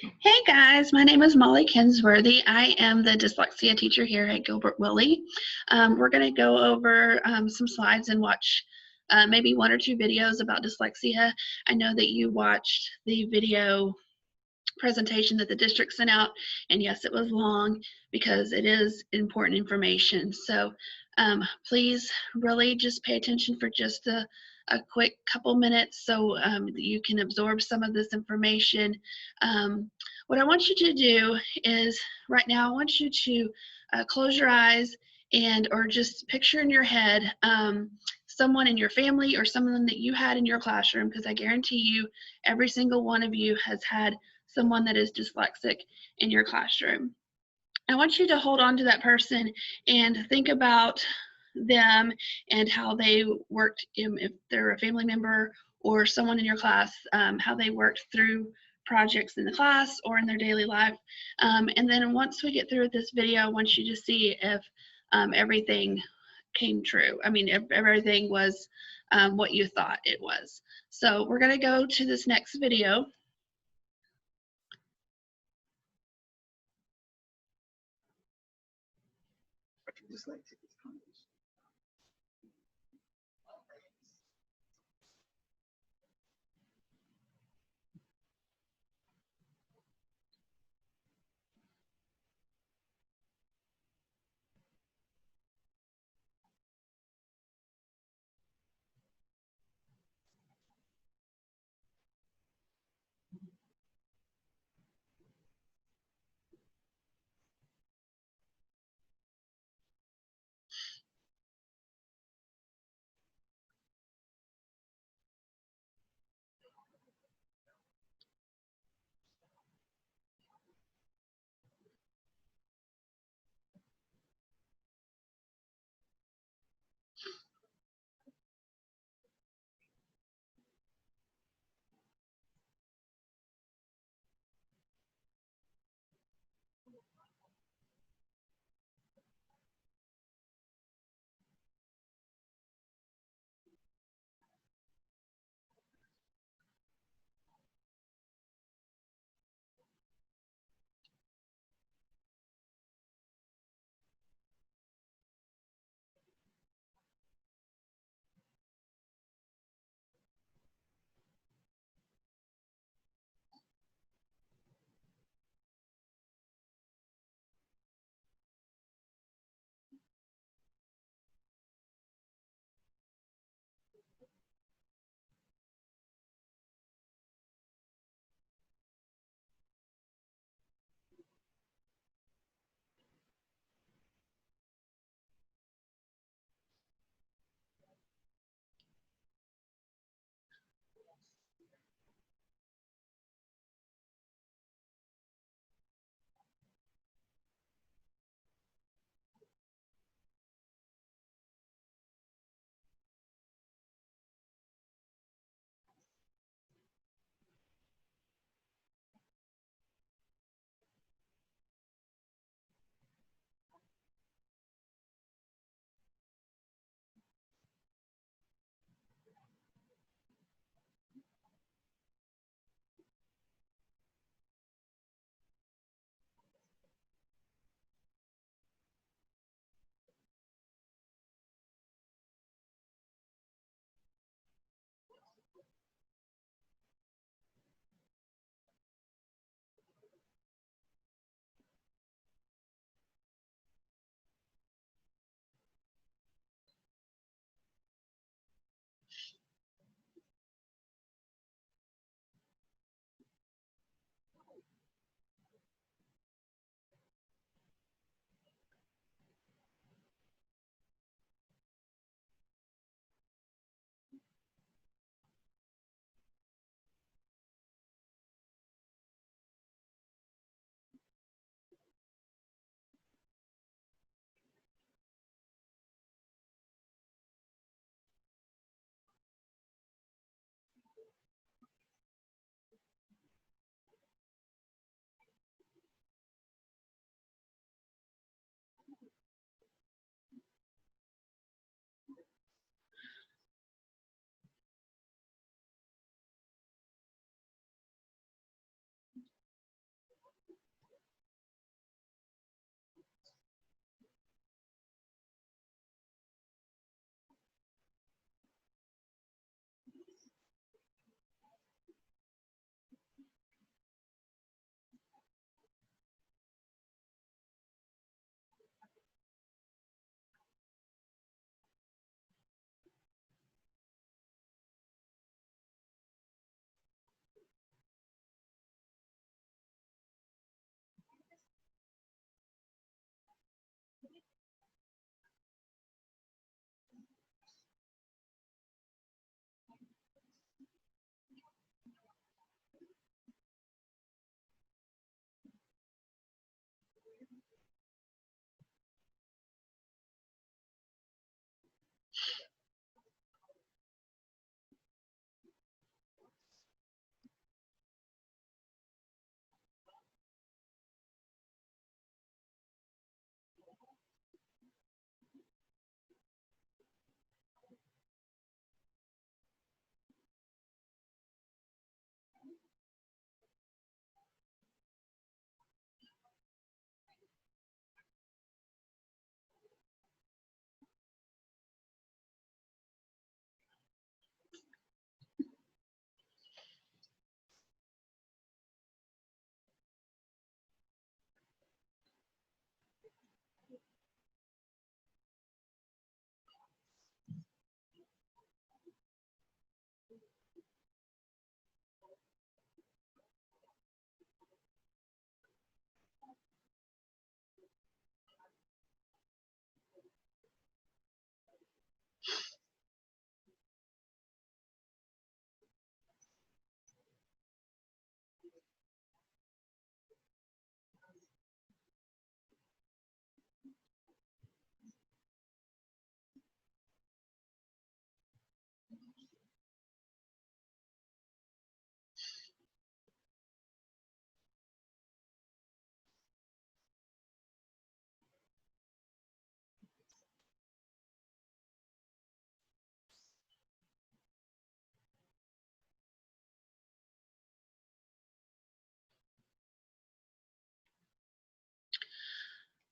Hey guys, my name is Mollie Kinsworthy. I am the dyslexia teacher here at Gilbert Willie. We're going to go over some slides and watch maybe one or two videos about dyslexia. I know that you watched the video presentation that the district sent out, and yes, it was long because it is important information. So please really just pay attention for just a quick couple minutes so you can absorb some of this information. What I want you to do is right now I want you to close your eyes and or just picture in your head someone in your family or someone that you had in your classroom, because I guarantee you every single one of you has had someone that is dyslexic in your classroom. I want you to hold on to that person and think about them and how they worked, if they're a family member or someone in your class, how they worked through projects in the class or in their daily life. And then once we get through with this video, I want you to see if everything came true. I mean, if everything was what you thought it was. So we're going to go to this next video. Dyslexic.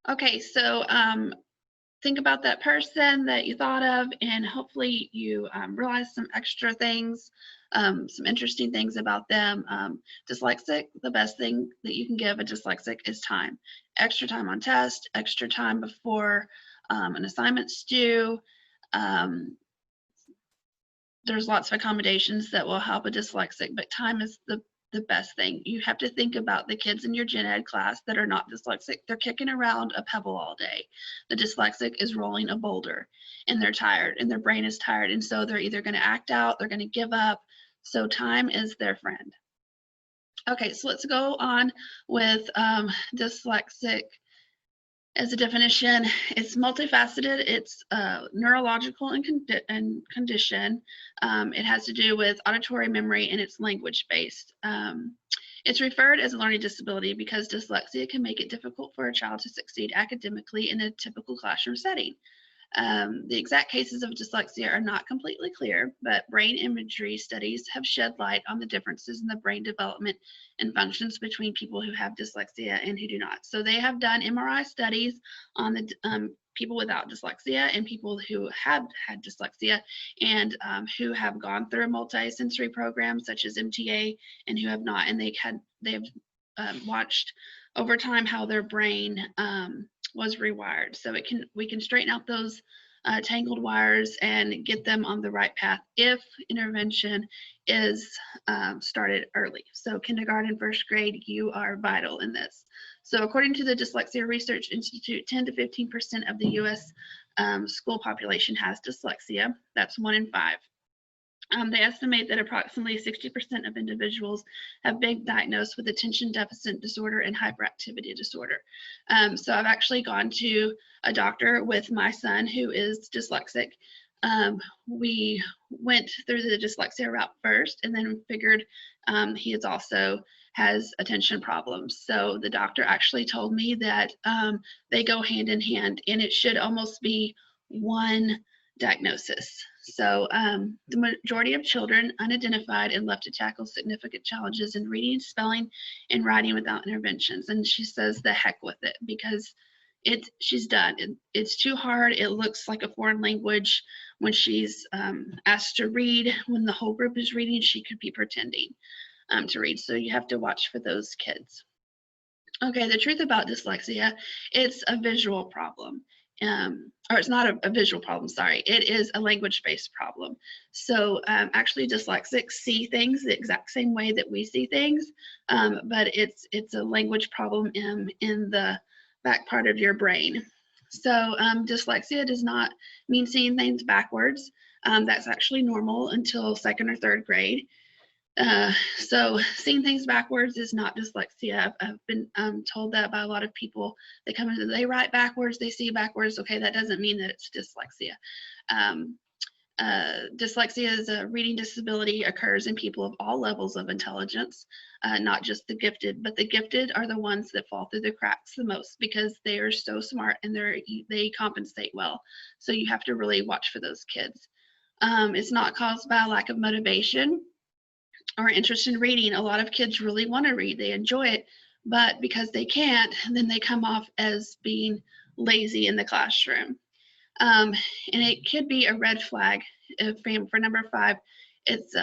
Okay, so think about that person that you thought of, and hopefully you realize some extra things, some interesting things about them. Dyslexic, the best thing that you can give a dyslexic is time. Extra time on test, extra time before an assignment's due. Um, there's lots of accommodations that will help a dyslexic, but time is the best thing. You have to think about the kids in your gen ed class that are not dyslexic. They're kicking around a pebble all day. The dyslexic is rolling a boulder, and they're tired, and their brain is tired, and so they're either going to act out, they're going to give up. So time is their friend. Okay, so let's go on with dyslexic. As a definition, it's multifaceted. It's neurological and condition. It has to do with auditory memory, and it's language-based. It's referred as a learning disability because dyslexia can make it difficult for a child to succeed academically in a typical classroom setting. The exact cases of dyslexia are not completely clear, but brain imagery studies have shed light on the differences in the brain development and functions between people who have dyslexia and who do not. So they have done MRI studies on the people without dyslexia and people who have had dyslexia and who have gone through a multi-sensory program such as MTA and who have not. And they've watched over time how their brain was rewired. So we can straighten out those tangled wires and get them on the right path if intervention is started early. So kindergarten, first grade, you are vital in this. So according to the Dyslexia Research Institute, 10 to 15% of the US school population has dyslexia. That's 1 in 5. They estimate that approximately 60% of individuals have been diagnosed with attention deficit disorder and hyperactivity disorder. So I've actually gone to a doctor with my son who is dyslexic. We went through the dyslexia route first and then figured he is also has attention problems. So the doctor actually told me that they go hand in hand, and it should almost be one diagnosis. So the majority of children unidentified and left to tackle significant challenges in reading, spelling, and writing without interventions. And she says the heck with it because she's done. It's too hard. It looks like a foreign language. When she's asked to read, when the whole group is reading, she could be pretending to read. So you have to watch for those kids. Okay, the truth about dyslexia, it's a visual problem. Or it's not a visual problem, sorry. It is a language-based problem. So actually dyslexics see things the exact same way that we see things, but it's a language problem in the back part of your brain. So dyslexia does not mean seeing things backwards. That's actually normal until 2nd or 3rd grade. So seeing things backwards is not dyslexia. I've been told that by a lot of people. They come in, they write backwards, they see backwards. Okay, that doesn't mean that it's dyslexia. Dyslexia is a reading disability, occurs in people of all levels of intelligence, not just the gifted, but the gifted are the ones that fall through the cracks the most because they are so smart and they compensate well. So you have to really watch for those kids. It's not caused by a lack of motivation or interest in reading. A lot of kids really want to read, they enjoy it, but because they can't, then they come off as being lazy in the classroom. And it could be a red flag for number 5. It's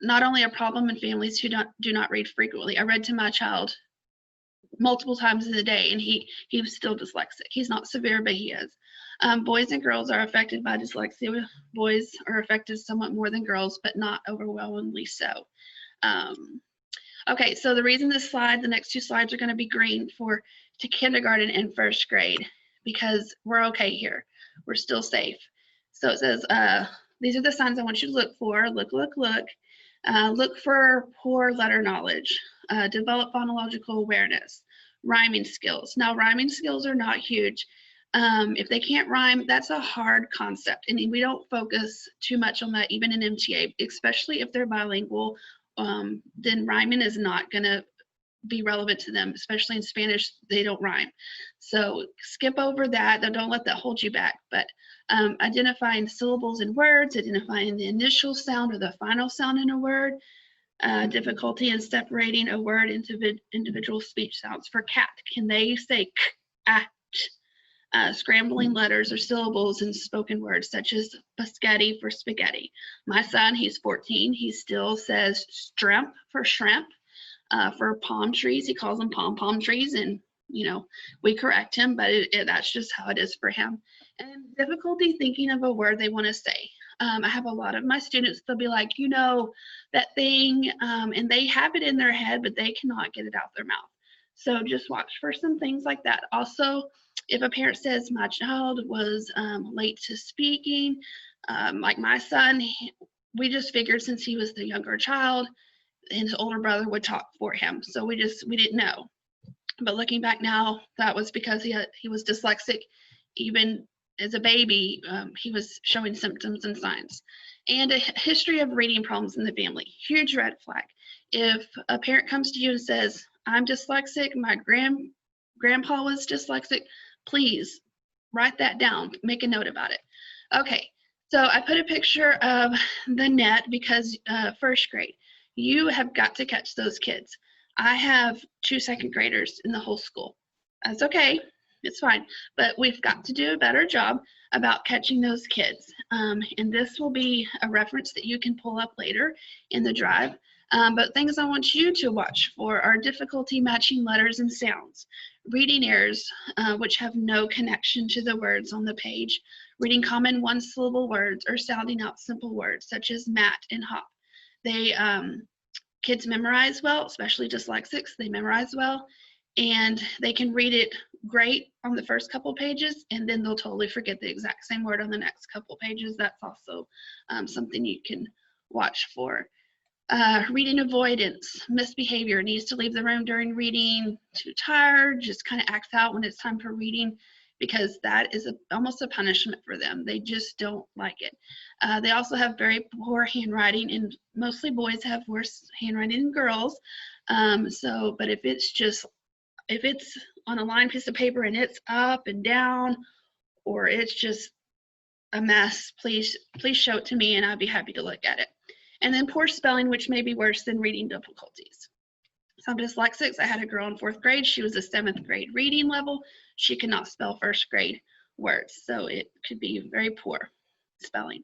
not only a problem in families who do not read frequently. I read to my child multiple times in the day, and he was still dyslexic. He's not severe, but he is. Boys and girls are affected by dyslexia. Boys are affected somewhat more than girls, but not overwhelmingly so. Okay, so the reason the next 2 slides are going to be green to kindergarten and 1st grade, because we're okay here. We're still safe. So it says, these are the signs I want you to look for. Look. Look for poor letter knowledge. Develop phonological awareness. Rhyming skills. Now, rhyming skills are not huge. If they can't rhyme, that's a hard concept. And we don't focus too much on that, even in MTA, especially if they're bilingual. Then rhyming is not going to be relevant to them, especially in Spanish, they don't rhyme. So skip over that. Don't let that hold you back. But identifying syllables in words, identifying the initial sound or the final sound in a word, difficulty in separating a word into individual speech sounds. For cat, can they say k, ah, ch, scrambling letters or syllables in spoken words, such as biscotti for spaghetti. My son, he's 14, he still says shrimp for shrimp. For palm trees, he calls them pom-pom trees, and we correct him, but that's just how it is for him. And difficulty thinking of a word they want to say. I have a lot of my students, they'll be like, that thing, and they have it in their head, but they cannot get it out their mouth. So just watch for some things like that. Also, if a parent says my child was late to speaking, like my son, we just figured since he was the younger child, his older brother would talk for him. So we didn't know. But looking back now, that was because he was dyslexic. Even as a baby, he was showing symptoms and signs. And a history of reading problems in the family, huge red flag. If a parent comes to you and says, I'm dyslexic, my grandpa was dyslexic, please write that down, make a note about it. Okay, so I put a picture of the net because first grade, you have got to catch those kids. I have 2 second graders in the whole school. That's okay, it's fine, but we've got to do a better job about catching those kids. And this will be a reference that you can pull up later in the drive. But things I want you to watch for are difficulty matching letters and sounds, reading errors which have no connection to the words on the page, reading common one-syllable words or sounding out simple words such as mat and hop. Kids memorize well, especially dyslexics, they memorize well, and they can read it great on the first couple pages, and then they'll totally forget the exact same word on the next couple pages. That's also something you can watch for. Reading avoidance, misbehavior, needs to leave the room during reading, too tired, just kind of acts out when it's time for reading, because that is almost a punishment for them. They just don't like it. They also have very poor handwriting, and mostly boys have worse handwriting than girls. But if it's on a lined piece of paper and it's up and down, or it's just a mess, please show it to me and I'd be happy to look at it. And then poor spelling, which may be worse than reading difficulties. Some dyslexics, I had a girl in 4th grade, she was a 7th grade reading level. She could not spell first grade words, so it could be very poor spelling.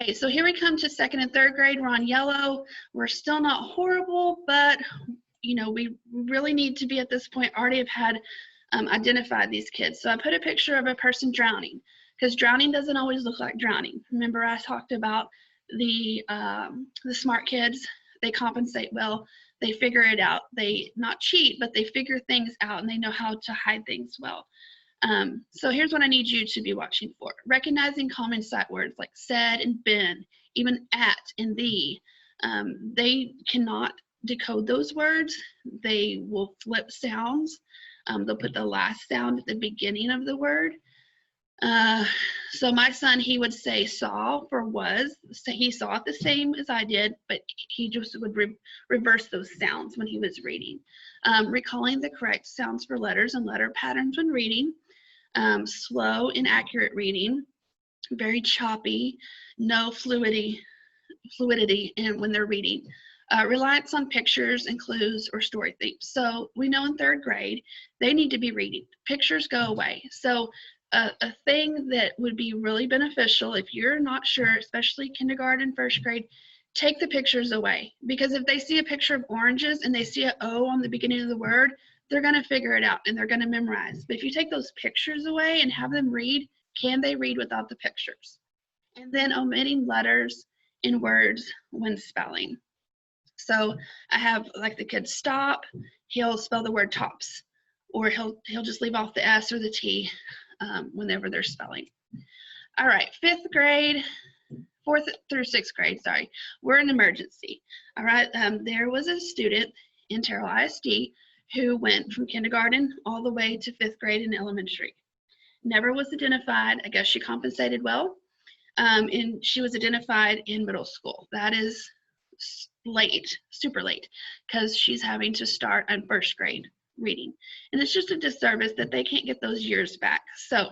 Okay, so here we come to 2nd and 3rd grade, we're on yellow. We're still not horrible, but we really need to be at this point already have had identified these kids. So I put a picture of a person drowning, because drowning doesn't always look like drowning. Remember I talked about the smart kids, they compensate well, they figure it out, they not cheat, but they figure things out and they know how to hide things well. So here's what I need you to be watching for. Recognizing common sight words like said and been, even at and the. They cannot decode those words. They will flip sounds. They'll put the last sound at the beginning of the word. So my son, he would say saw for was. So he saw it the same as I did, but he just would reverse those sounds when he was reading. Recalling the correct sounds for letters and letter patterns when reading. Slow, inaccurate reading. Very choppy, no fluidity when they're reading. Reliance on pictures and clues or story themes. So we know in 3rd grade, they need to be reading. Pictures go away. So a thing that would be really beneficial if you're not sure, especially kindergarten, 1st grade, take the pictures away. Because if they see a picture of oranges and they see an O on the beginning of the word, they're going to figure it out and they're going to memorize. But if you take those pictures away and have them read, can they read without the pictures? And then omitting letters and words when spelling. So I have like the kid stop, he'll spell the word tops, or he'll just leave off the S or the T whenever they're spelling. All right, 5th grade, 4th through 6th grade, sorry, we're in emergency. All right, there was a student in Terrell ISD who went from kindergarten all the way to 5th grade in elementary. Never was identified. I guess she compensated well. And she was identified in middle school. That is late, super late, because she's having to start on 1st grade reading. And it's just a disservice that they can't get those years back. So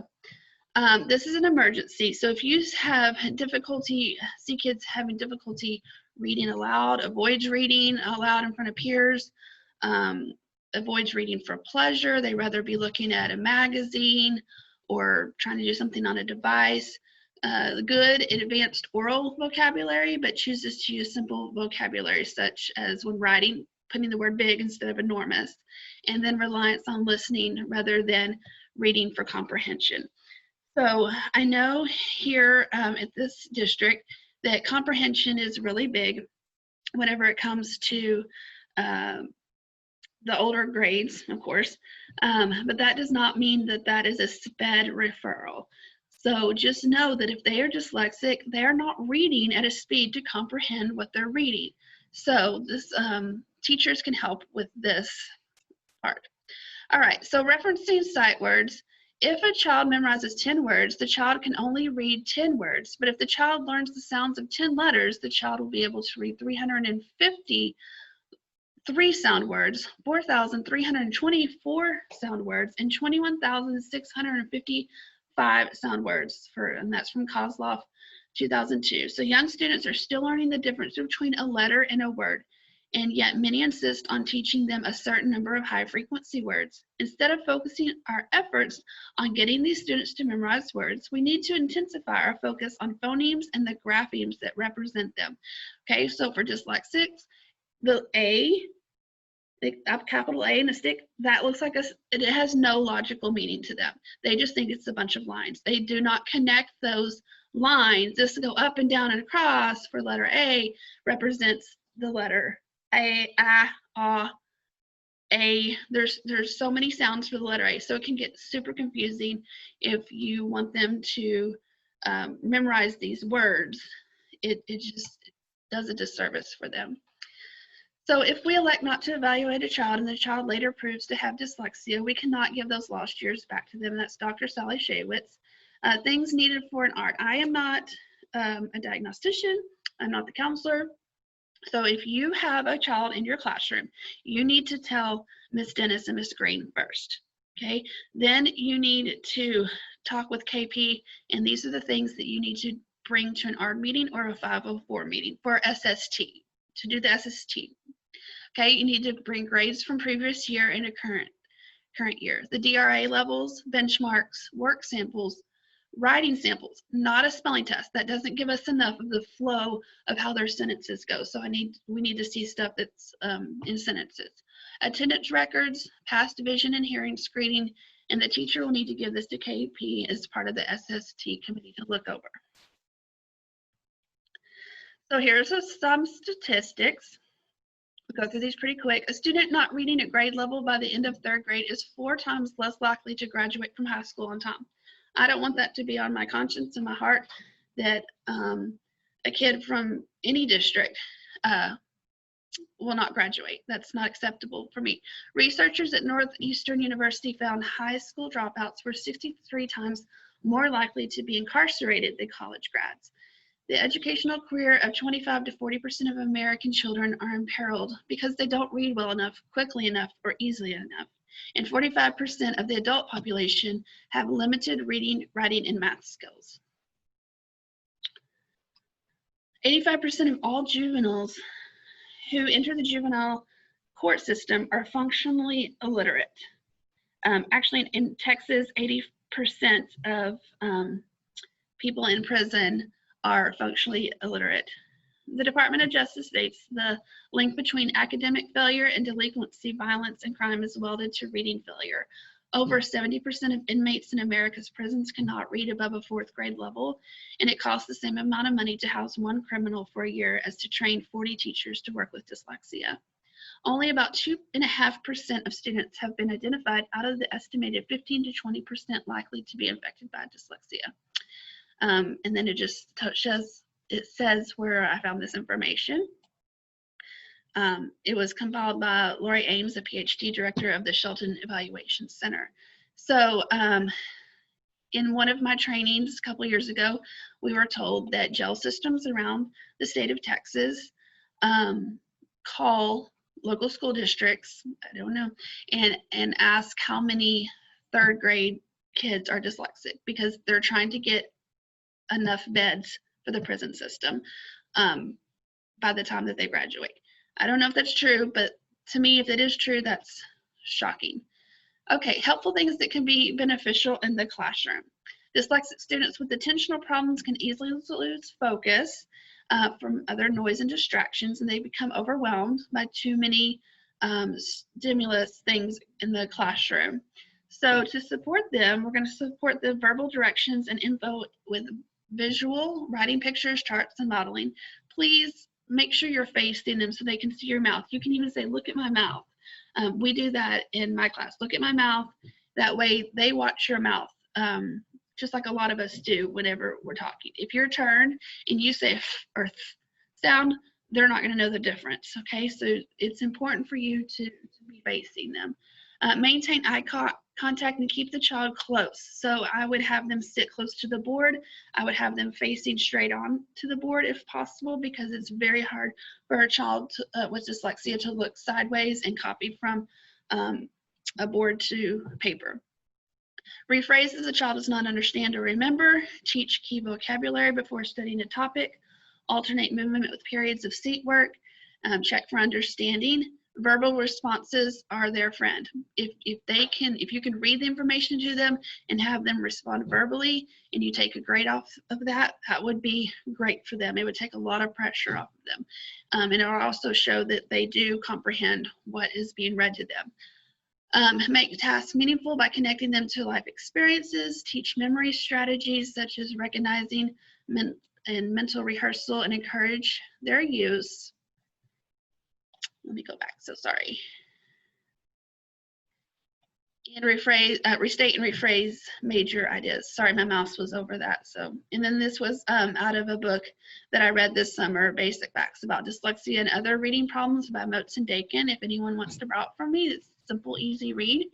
this is an emergency. So if you have difficulty, see kids having difficulty reading aloud, avoids reading aloud in front of peers, avoids reading for pleasure, they rather be looking at a magazine or trying to do something on a device. Good advanced oral vocabulary, but chooses to use simple vocabulary, such as when writing, putting the word big instead of enormous, and then reliance on listening rather than reading for comprehension. So I know here at this district that comprehension is really big whenever it comes to the older grades, of course, but that does not mean that that is a SPED referral. So just know that if they are dyslexic, they are not reading at a speed to comprehend what they're reading. So this teachers can help with this part. All right, so referencing sight words. If a child memorizes 10 words, the child can only read 10 words. But if the child learns the sounds of 10 letters, the child will be able to read 353 sound words, 4,324 sound words, and 21,655 sound words, and that's from Kozloff 2002. So young students are still learning the difference between a letter and a word, and yet many insist on teaching them a certain number of high frequency words. Instead of focusing our efforts on getting these students to memorize words, we need to intensify our focus on phonemes and the graphemes that represent them. Okay, so for dyslexics, the A, capital A and a stick, that looks like it has no logical meaning to them. They just think it's a bunch of lines. They do not connect those lines. This go up and down and across for letter A represents the letter A, A. There's so many sounds for the letter A, so it can get super confusing if you want them to memorize these words. It just does a disservice for them. So if we elect not to evaluate a child and the child later proves to have dyslexia, we cannot give those lost years back to them. That's Dr. Sally Shaywitz. Things needed for an art. I am not a diagnostician. I'm not the counselor. So if you have a child in your classroom, you need to tell Miss Dennis and Miss Green first. Okay, then you need to talk with KP, and these are the things that you need to bring to an ARD meeting or a 504 meeting for SST, to do the SST. Okay, you need to bring grades from previous year and a current year. The DRA levels, benchmarks, work samples, writing samples, not a spelling test. That doesn't give us enough of the flow of how their sentences go. So we need to see stuff that's in sentences. Attendance records, past vision and hearing screening, and the teacher will need to give this to KP as part of the SST committee to look over. So here's some statistics. We'll go through these pretty quick. A student not reading at grade level by the end of 3rd grade is 4 times less likely to graduate from high school on time. I don't want that to be on my conscience and my heart that a kid from any district will not graduate. That's not acceptable for me. Researchers at Northeastern University found high school dropouts were 63 times more likely to be incarcerated than college grads. The educational career of 25 to 40% of American children are imperiled because they don't read well enough, quickly enough, or easily enough. And 45% of the adult population have limited reading, writing, and math skills. 85% of all juveniles who enter the juvenile court system are functionally illiterate. Actually, in Texas, 80% of people in prison are functionally illiterate. The Department of Justice states the link between academic failure and delinquency, violence, and crime is welded to reading failure. Over 70% of inmates in America's prisons cannot read above a 4th grade level, and it costs the same amount of money to house 1 criminal for a year as to train 40 teachers to work with dyslexia. Only about 2.5% of students have been identified out of the estimated 15 to 20% likely to be infected by dyslexia. And then it just says where I found this information. It was compiled by Lori Ames, a PhD director of the Shelton Evaluation Center. So in one of my trainings a couple years ago, we were told that jail systems around the state of Texas call local school districts, I don't know, and ask how many 3rd grade kids are dyslexic because they're trying to get enough beds for the prison system by the time that they graduate. I don't know if that's true, but to me, if it is true, that's shocking. Okay, helpful things that can be beneficial in the classroom. Dyslexic students with attentional problems can easily lose focus from other noise and distractions, and they become overwhelmed by too many stimulus things in the classroom. So to support them, we're going to support the verbal directions and info with visual, writing pictures, charts, and modeling. Please make sure you're facing them so they can see your mouth. You can even say, look at my mouth. We do that in my class. Look at my mouth. That way they watch your mouth, just like a lot of us do whenever we're talking. If your turn and you say or sound, they're not going to know the difference. Okay, so it's important for you to be facing them. Maintain eye contact and keep the child close. So I would have them sit close to the board. I would have them facing straight on to the board if possible, because it's very hard for a child with dyslexia to look sideways and copy from a board to paper. Rephrase as a child does not understand or remember. Teach key vocabulary before studying a topic. Alternate movement with periods of seat work. Check for understanding. Verbal responses are their friend. If you can read the information to them and have them respond verbally, and you take a grade off of that, that would be great for them. It would take a lot of pressure off of them. And it will also show that they do comprehend what is being read to them. Make tasks meaningful by connecting them to life experiences. Teach memory strategies such as recognizing and mental rehearsal, and encourage their use. Let me go back, so sorry. And rephrase, restate and rephrase major ideas. Sorry, my mouse was over that. So, and then this was out of a book that I read this summer, Basic Facts About Dyslexia and Other Reading Problems by Motes and Dakin. If anyone wants to borrow it from me, it's a simple, easy read,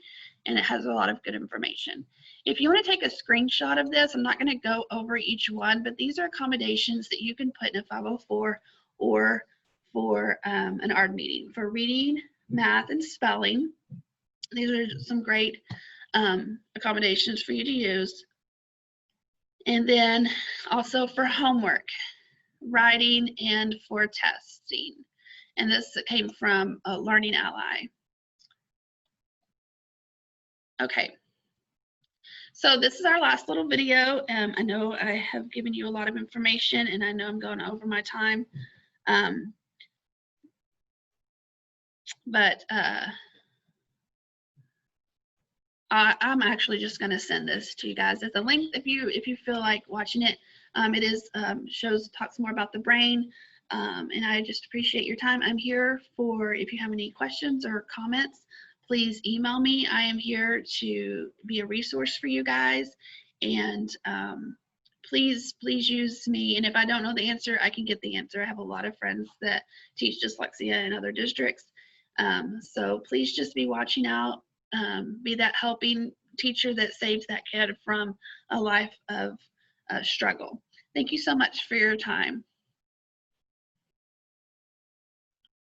and it has a lot of good information. If you want to take a screenshot of this, I'm not going to go over each one, but these are accommodations that you can put in a 504 or for an ARD meeting for reading, math, and spelling. These are some great accommodations for you to use. And then also for homework, writing, and for testing. And this came from Learning Ally. Okay. So this is our last little video. I know I have given you a lot of information, and I know I'm going over my time. I'm actually just going to send this to you guys as a link if you feel like watching it. It is talks more about the brain, and I just appreciate your time. I'm here for if you have any questions or comments, please email me. I am here to be a resource for you guys, and please use me. And if I don't know the answer, I can get the answer. I have a lot of friends that teach dyslexia in other districts, so please just be watching out. Be that helping teacher that saves that kid from a life of struggle. Thank you so much for your time.